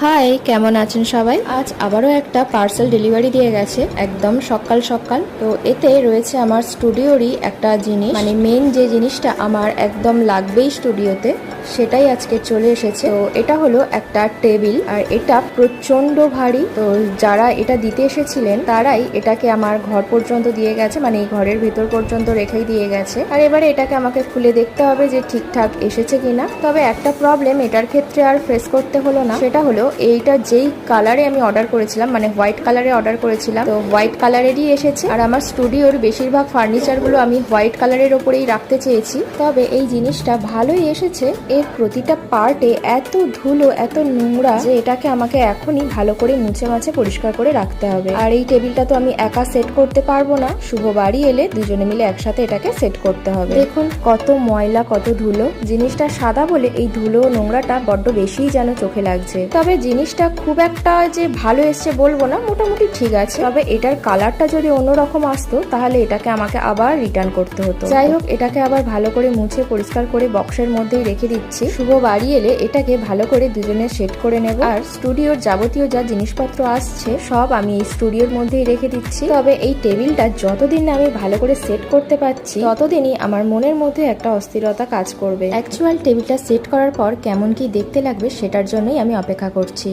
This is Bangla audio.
হাই, কেমন আছেন সবাই? আজ আবারও একটা পার্সেল ডেলিভারি দিয়ে গেছে একদম সকাল সকাল। তো এতে রয়েছে আমার স্টুডিওরই একটা জিনিস, মানে মেন যে জিনিসটা আমার একদম লাগবেই স্টুডিওতে, সেটাই আজকে চলে এসেছে। তো এটা হলো একটা টেবিল, আর এটা প্রচন্ড ভারী। তো যারা এটা দিতে এসেছিলেন তারাই এটাকে আমার ঘর পর্যন্ত দিয়ে গেছে, মানে এই ঘরের ভেতর পর্যন্ত রেখেই দিয়ে গেছে। আর এবারে এটাকে আমাকে খুলে দেখতে হবে যে ঠিকঠাক এসেছে কিনা। তবে একটা প্রবলেম এটার ক্ষেত্রে আর ফেস করতে হলো না, সেটা হলো এইটা যেই কালারে আমি অর্ডার করেছিলাম, মানে হোয়াইট কালারে অর্ডার করেছিলাম, তো হোয়াইট কালারেরই এসেছে। আর আমার স্টুডিওর বেশিরভাগ ফার্নিচার গুলো আমি হোয়াইট কালারের ওপরেই রাখতে চেয়েছি। তবে এই জিনিসটা ভালোই এসেছে। এর প্রতিটা পার্টে এত ধুলো, এত নোংরা যে এটাকে আমাকে এখনই ভালো করে মুছে মাছে পরিষ্কার করে রাখতে হবে। আর এই টেবিলটা তো আমি একা সেট করতে পারবো না, শুভ বাড়ি এলে দুজনে মিলে একসাথে এটাকে সেট করতে হবে। দেখুন কত ময়লা, কত ধুলো। জিনিসটা সাদা বলে এই ধুলো নোংরাটা বড্ড বেশিই যেন চোখে লাগছে। তবে জিনিসটা খুব একটা যে ভালো এসছে বলবো না, মোটামুটি ঠিক আছে। তবে এটার কালারটা যদি অন্যরকম আসতো তাহলে এটাকে আমাকে আবার রিটার্ন করতে হতো। যাই হোক, এটাকে আবার ভালো করে মুছে পরিষ্কার করে বক্সের মধ্যেই রেখে দিচ্ছি। শুভ বাড়ি এলে এটাকে ভালো করে দুজনে সেট করে নেব। আর স্টুডিওর যাবতীয় যা জিনিসপত্র আসছে সব আমি এই স্টুডিওর মধ্যেই রেখে দিচ্ছি। তবে এই টেবিলটা যতদিন না আমি ভালো করে সেট করতে পারছি ততদিনই আমার মনের মধ্যে একটা অস্থিরতা কাজ করবে। অ্যাকচুয়াল টেবিলটা সেট করার পর কেমন কি দেখতে লাগবে সেটার জন্যই আমি অপেক্ষা করছি।